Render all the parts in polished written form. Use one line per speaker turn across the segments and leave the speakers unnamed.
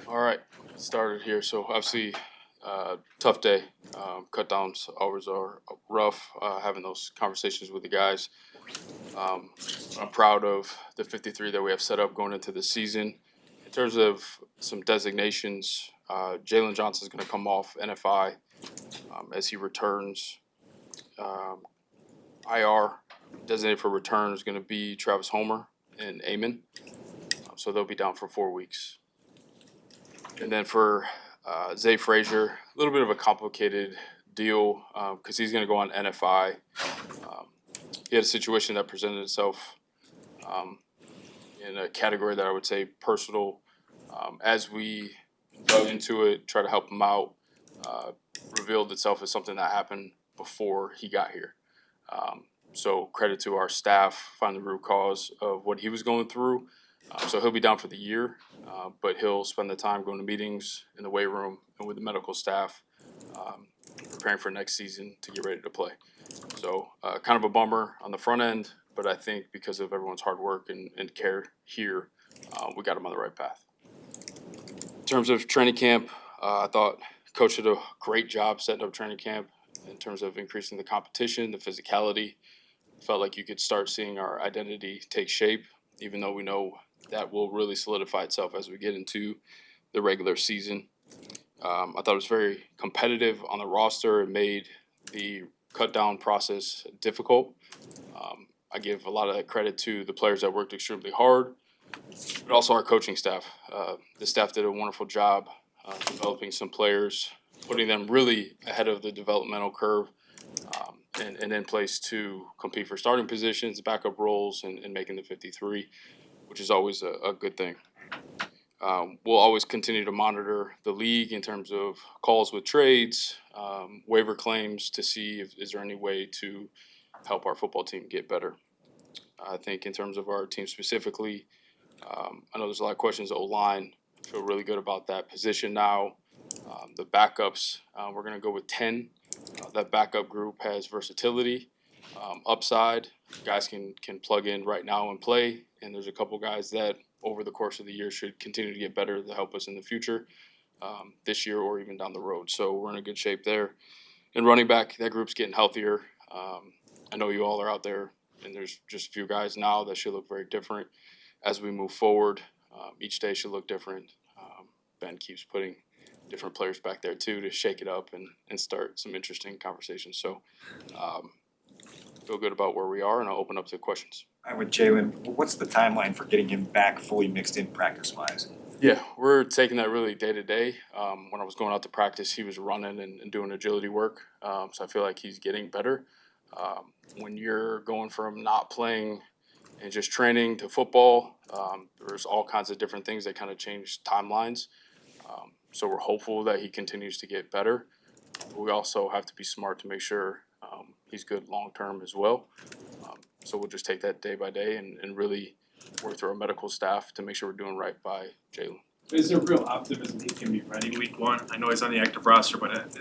All right, started here. So obviously, tough day. Cut downs always are rough. Having those conversations with the guys. Um, I'm proud of the 53 that we have set up going into the season. In terms of some designations, Jalen Johnson is going to come off NFI as he returns. Um, IR designated for return is going to be Travis Homer and Amon. So they'll be down for 4 weeks. And then for Zay Frazier, a little bit of a complicated deal because he's going to go on NFI. He had a situation that presented itself um, in a category that I would say personal. As we dug into it, try to help him out, uh, revealed itself as something that happened before he got here. So credit to our staff, finding the root cause of what he was going through. So he'll be down for the year, but he'll spend the time going to meetings in the weight room and with the medical staff, um, preparing for next season to get ready to play. So kind of a bummer on the front end, but I think because of everyone's hard work and care here, we got him on the right path. In terms of training camp, I thought Coach did a great job setting up training camp in terms of increasing the competition, the physicality. Felt like you could start seeing our identity take shape, even though we know that will really solidify itself as we get into the regular season. I thought it was very competitive on the roster. It made the cut down process difficult. I give a lot of credit to the players that worked extremely hard, but also our coaching staff. The staff did a wonderful job developing some players, putting them really ahead of the developmental curve, and in place to compete for starting positions, backup roles, and making the 53, which is always a good thing. We'll always continue to monitor the league in terms of calls with trades, waiver claims to see if is there any way to help our football team get better. I think in terms of our team specifically, I know there's a lot of questions O-line. I feel really good about that position now. The backups, we're going to go with 10. That backup group has versatility, upside. Guys can plug in right now and play. And there's a couple guys that over the course of the year should continue to get better to help us in the future, this year or even down the road. So we're in a good shape there. And running back, that group's getting healthier. I know you all are out there, and there's just a few guys now that should look very different as we move forward. Each day should look different. Ben keeps putting different players back there too to shake it up and start some interesting conversations. So feel good about where we are, and I'll open up to questions.
All right, with Jalen, what's the timeline for getting him back fully mixed in practice-wise?
Yeah, we're taking that really day to day. When I was going out to practice, he was running and doing agility work. So I feel like he's getting better. When you're going from not playing and just training to football, there's all kinds of different things that kind of change timelines. So we're hopeful that he continues to get better. But we also have to be smart to make sure he's good long term as well. So we'll just take that day by day and really work through our medical staff to make sure we're doing right by Jalen.
Is there real optimism he can be ready week one? I know he's on the active roster, but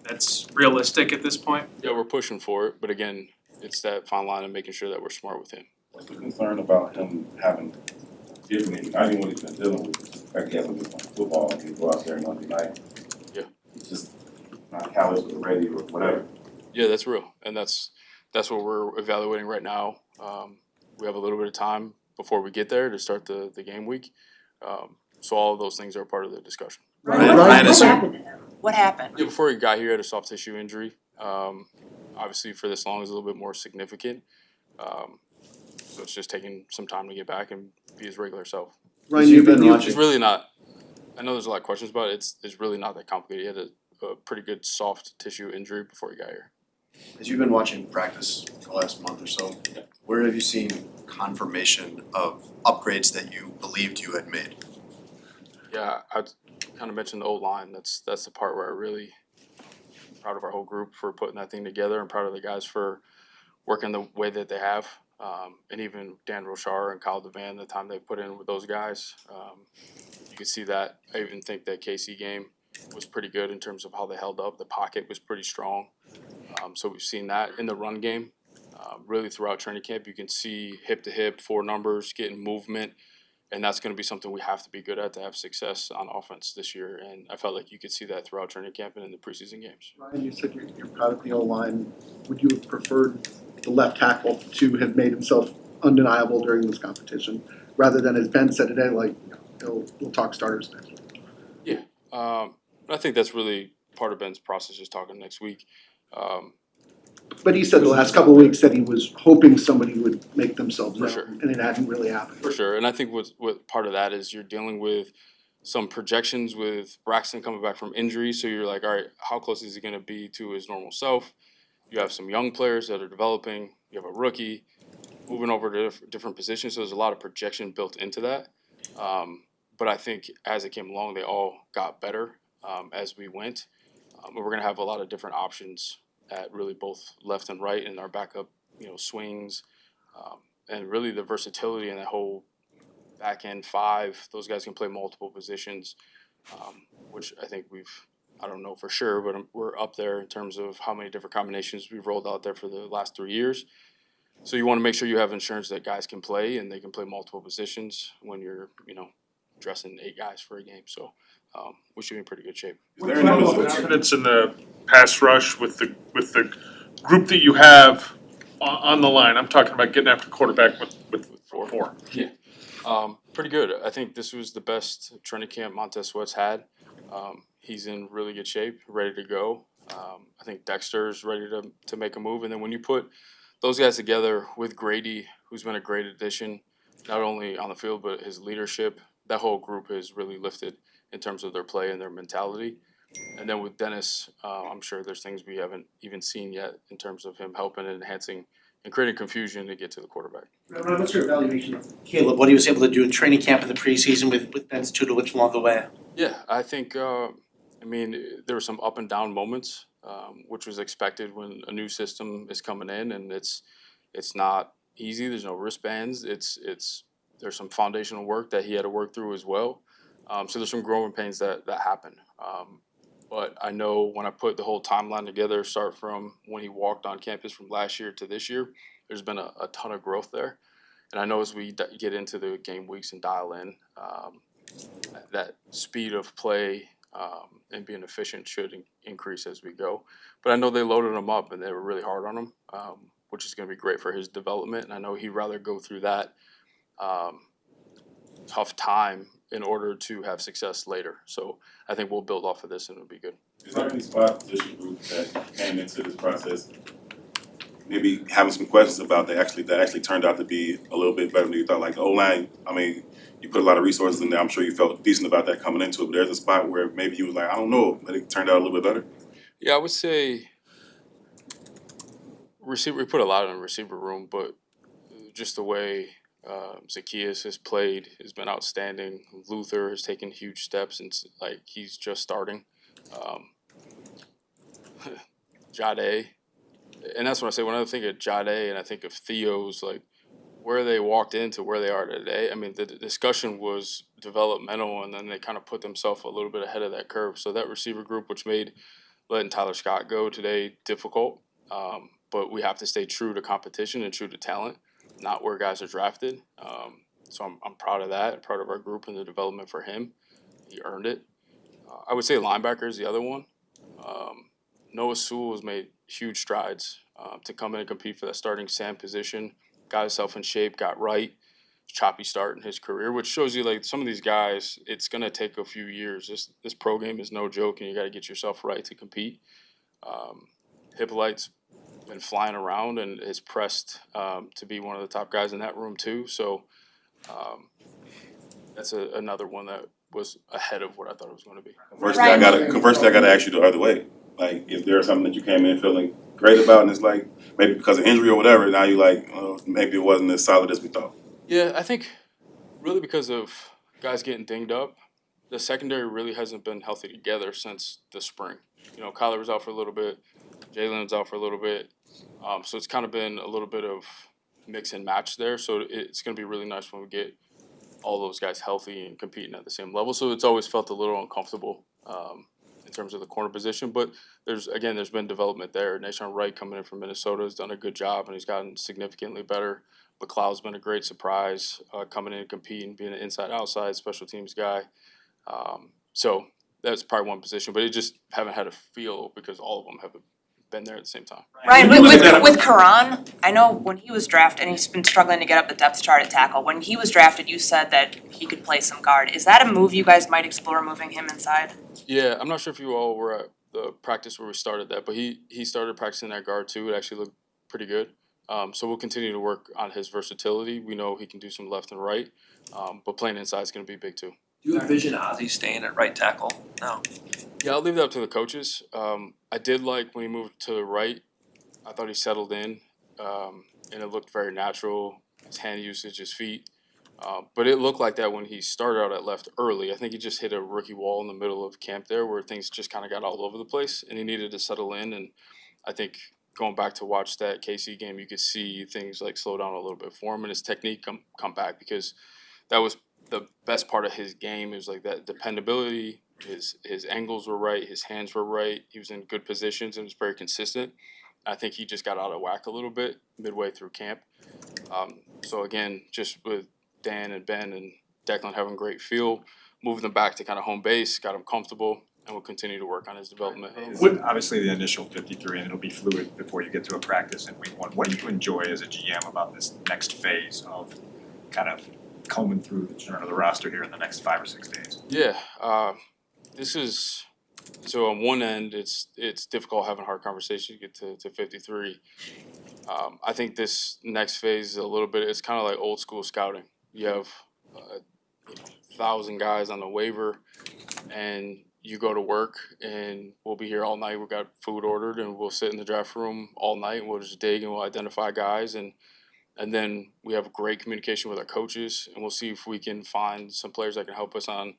that's realistic at this point?
Yeah, we're pushing for it, but again, it's that fine line of making sure that we're smart with him.
What's the concern about him having different, I mean, what he's been dealing with, the fact he hasn't been playing football, and he go out there Monday night.
Yeah.
He's just not callous or ready or whatever.
Yeah, that's real, and that's what we're evaluating right now. We have a little bit of time before we get there to start the game week, so all of those things are part of the discussion.
Ryan,
What
Ryan, is there-
happened to him? What happened?
Yeah, before he got here, he had a soft tissue injury. Obviously, for this long, is a little bit more significant. So it's just taking some time to get back and be his regular self.
Ryan, you've been
It's
watching.
really not. I know there's a lot of questions about it. It's really not that complicated. He had a pretty good soft tissue injury before he got here.
As you've been watching practice for the last month or so, where have you seen confirmation of upgrades that you believed you had made?
Yeah, I kind of mentioned the old line. That's the part where I really proud of our whole group for putting that thing together, and proud of the guys for working the way that they have. And even Dan Rochar and Kyle Devan, the time they put in with those guys, you could see that. I even think that KC game was pretty good in terms of how they held up. The pocket was pretty strong. So we've seen that in the run game. Really throughout training camp, you can see hip to hip, 4 numbers, getting movement. and that's going to be something we have to be good at to have success on offense this year. And I felt like you could see that throughout training camp and in the preseason games.
Ryan, you said you're proud of the O-line. Would you have preferred the left tackle to have made himself undeniable during this competition, rather than, as Ben said today, like, we'll talk starters next week?
I think that's really part of Ben's process, just talking next week.
But he said the last couple of weeks that he was hoping somebody would make themselves
For
known,
sure.
and it hadn't really happened.
For sure, and I think what part of that is you're dealing with some projections with Braxton coming back from injury, so you're like, all right, how close is he going to be to his normal self? You have some young players that are developing. You have a rookie moving over to different positions, so there's a lot of projection built into that. But I think as it came along, they all got better as we went. And we're going to have a lot of different options at really both left and right in our backup, swings, and really the versatility in that whole back end five. Those guys can play multiple positions, which I think I don't know for sure, but we're up there in terms of how many different combinations we've rolled out there for the last 3 years. So you want to make sure you have insurance that guys can play and they can play multiple positions when you're, dressing 8 guys for a game. So we should be in pretty good shape.
Is there any
Confidence in the pass rush with the group that you have on the line. I'm talking about getting after quarterback with four.
Pretty good. I think this was the best training camp Montez Sweat's had. He's in really good shape, ready to go. I think Dexter's ready to make a move. And then when you put those guys together with Grady, who's been a great addition, not only on the field, but his leadership, that whole group has really lifted in terms of their play and their mentality. And then with Dennis, I'm sure there's things we haven't even seen yet in terms of him helping and enhancing and creating confusion to get to the quarterback.
Ron, what's your evaluation of Caleb, what he was able to do in training camp in the preseason with Ben's tutelage along the way?
Yeah, I think, there were some up and down moments, which was expected when a new system is coming in, and it's not easy. There's no wristbands. There's some foundational work that he had to work through as well. So there's some growing pains that happen. But I know when I put the whole timeline together, start from when he walked on campus from last year to this year, there's been a ton of growth there. And I know as we get into the game weeks and dial in, that speed of play and being efficient should increase as we go. But I know they loaded him up and they were really hard on him, which is going to be great for his development. And I know he'd rather go through that tough time in order to have success later. So I think we'll build off of this and it'll be good.
Is there any spot position group that came into this process maybe having some questions about that actually turned out to be a little bit better than you thought? Like the O-line, you put a lot of resources in there. I'm sure you felt decent about that coming into it, but there's a spot where maybe you was like, I don't know, but it turned out a little bit better.
Yeah, I would say receiver. We put a lot in the receiver room, but just the way Zacchaeus has played has been outstanding. Luther has taken huge steps, and he's just starting. Jade, and that's what I say when I think of Jade and I think of Theo's, like where they walked into where they are today. I mean, the discussion was developmental, and then they kind of put themselves a little bit ahead of that curve. So that receiver group, which made letting Tyler Scott go today difficult, but we have to stay true to competition and true to talent, not where guys are drafted. So I'm proud of that, proud of our group and the development for him. He earned it. I would say linebacker is the other one. Noah Sewell has made huge strides to come in and compete for that starting Sam position. Got himself in shape, got right. Choppy start in his career, which shows you like some of these guys, it's going to take a few years. This pro game is no joke, and you got to get yourself right to compete. Hippolyte's been flying around and is pressed to be one of the top guys in that room too. So that's another one that was ahead of what I thought it was going to be.
Conversely, I gotta ask you the other way. Like, is there something that you came in feeling great about, and it's like maybe because of injury or whatever, now you like maybe it wasn't as solid as we thought?
Yeah, I think really because of guys getting dinged up, the secondary really hasn't been healthy together since the spring. Kyler was out for a little bit, Jalen's out for a little bit, so it's kind of been a little bit of mix and match there. So it's going to be really nice when we get all those guys healthy and competing at the same level. So it's always felt a little uncomfortable in terms of the corner position, but there's been development there. Nashawn Wright coming in from Minnesota has done a good job, and he's gotten significantly better. McLeod's been a great surprise, coming in and competing, being an inside-outside special teams guy. So that's probably one position, but it just haven't had a feel because all of them have been there at the same time.
Ryan,
When you look at that-
with Karan, I know when he was drafted, and he's been struggling to get up the depth chart at tackle, when he was drafted, you said that he could play some guard. Is that a move you guys might explore, moving him inside?
Yeah, I'm not sure if you all were at the practice where we started that, but he started practicing that guard too. It actually looked pretty good. So we'll continue to work on his versatility. We know he can do some left and right, but playing inside is going to be big too.
Do you envision Ozzy staying at right tackle now?
Yeah, I'll leave that up to the coaches. I did like when he moved to the right. I thought he settled in, and it looked very natural. His hand usage, his feet. But it looked like that when he started out at left early. I think he just hit a rookie wall in the middle of camp there where things just kind of got all over the place, and he needed to settle in. And I think going back to watch that KC game, you could see things like slow down a little bit for him and his technique come back, because that was the best part of his game. It was like that dependability. His angles were right. His hands were right. He was in good positions and was very consistent. I think he just got out of whack a little bit midway through camp. So again, just with Dan and Ben and Declan having great feel, moving them back to kind of home base, got him comfortable, and we'll continue to work on his development.
Obviously, the initial 53, and it'll be fluid before you get to a practice in week 1. What do you enjoy as a GM about this next phase of kind of combing through the churn of the roster here in the next 5 or 6 days?
Yeah, this is so on one end, it's difficult having hard conversations to get to 53. I think this next phase is a little bit. It's kind of like old school scouting. You have 1,000 guys on the waiver, and you go to work, and we'll be here all night. We've got food ordered, and we'll sit in the draft room all night, and we'll just dig, and we'll identify guys, and then we have great communication with our coaches, and we'll see if we can find some players that can help us on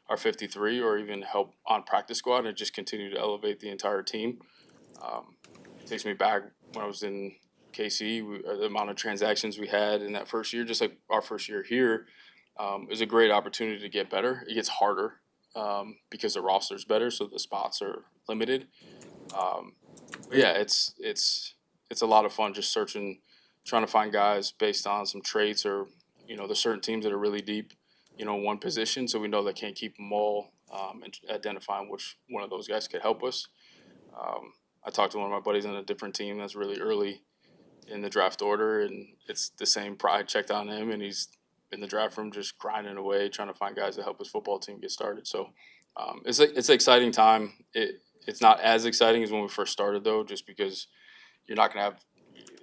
our 53 or even help on practice squad and just continue to elevate the entire team. It takes me back when I was in KC, the amount of transactions we had in that first year, just like our first year here, is a great opportunity to get better. It gets harder because the roster's better, so the spots are limited. But yeah, it's a lot of fun just searching, trying to find guys based on some traits or, there's certain teams that are really deep, one position, so we know they can't keep them all, and identifying which one of those guys could help us. I talked to one of my buddies on a different team that's really early in the draft order, and it's the same pride checked on him, and he's in the draft room just grinding away, trying to find guys to help his football team get started. So it's an exciting time. It's not as exciting as when we first started, though, just because you're not going to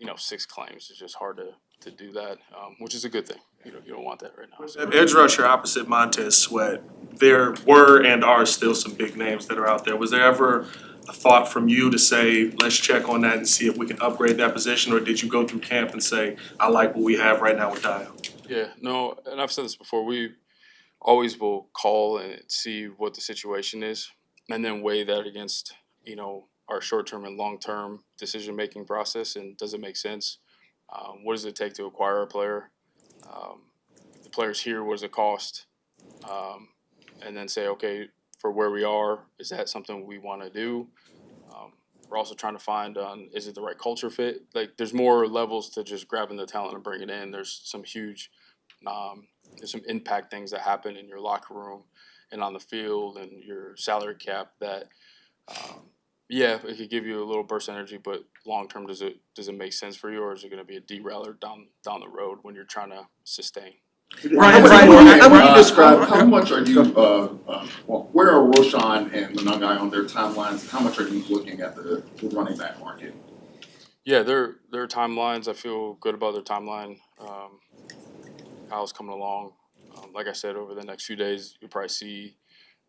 have 6 claims. It's just hard to do that, which is a good thing. You don't want that right now. So.
Edge rusher opposite Montez Sweat, there were and are still some big names that are out there. Was there ever a thought from you to say, let's check on that and see if we can upgrade that position, or did you go through camp and say, I like what we have right now with Dio?
Yeah, no, and I've said this before, we always will call and see what the situation is and then weigh that against, our short-term and long-term decision-making process, and does it make sense? What does it take to acquire a player? The player's here, what does it cost? And then say, okay, for where we are, is that something we want to do? We're also trying to find is it the right culture fit? Like, there's more levels to just grabbing the talent and bringing it in. There's some huge, there's some impact things that happen in your locker room and on the field and your salary cap that, yeah, it could give you a little burst of energy, but long term, does it make sense for you, or is it going to be a derailer down the road when you're trying to sustain?
I want you to describe
How much are you, where are Roshan and Manungai on their timelines? How much are you looking at the running back market?
Yeah, their timelines, I feel good about their timeline. Kyle's coming along. Like I said, over the next few days, you'll probably see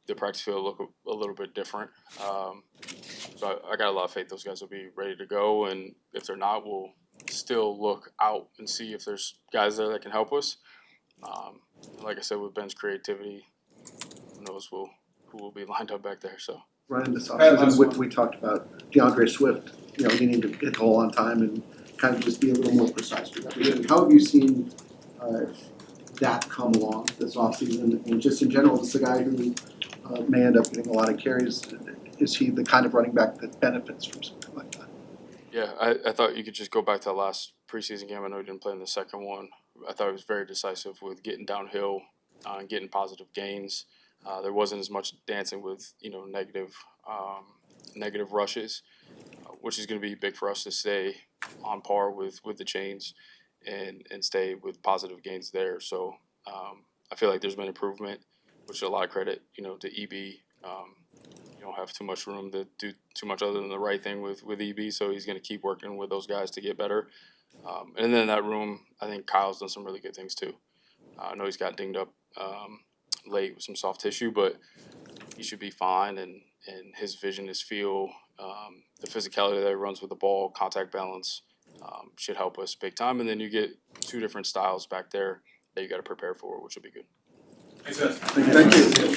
the practice field look a little bit different. So I got a lot of faith those guys will be ready to go, and if they're not, we'll still look out and see if there's guys there that can help us. Like I said, with Ben's creativity, who knows who will be lined up back there. So
Ryan, this offseason, we talked about DeAndre Swift, needing to hit the hole on time and kind of just be a little more precise with everything. How have you seen that come along this offseason? And just in general, is the guy who may end up getting a lot of carries, is he the kind of running back that benefits from something like that?
yeah, I thought you could just go back to the last preseason game. I know he didn't play in the second one. I thought he was very decisive with getting downhill and getting positive gains. There wasn't as much dancing with negative rushes, which is going to be big for us to stay on par with the chains and stay with positive gains there. So I feel like there's been improvement, which is a lot of credit, to EB. You don't have too much room to do too much other than the right thing with EB, so he's going to keep working with those guys to get better. And then in that room, I think Kyle's done some really good things too. I know he's got dinged up late with some soft tissue, but he should be fine. And his vision, his feel, the physicality that he runs with the ball, contact balance should help us big time. And then you get two different styles back there that you got to prepare for, which will be good.
Thank you.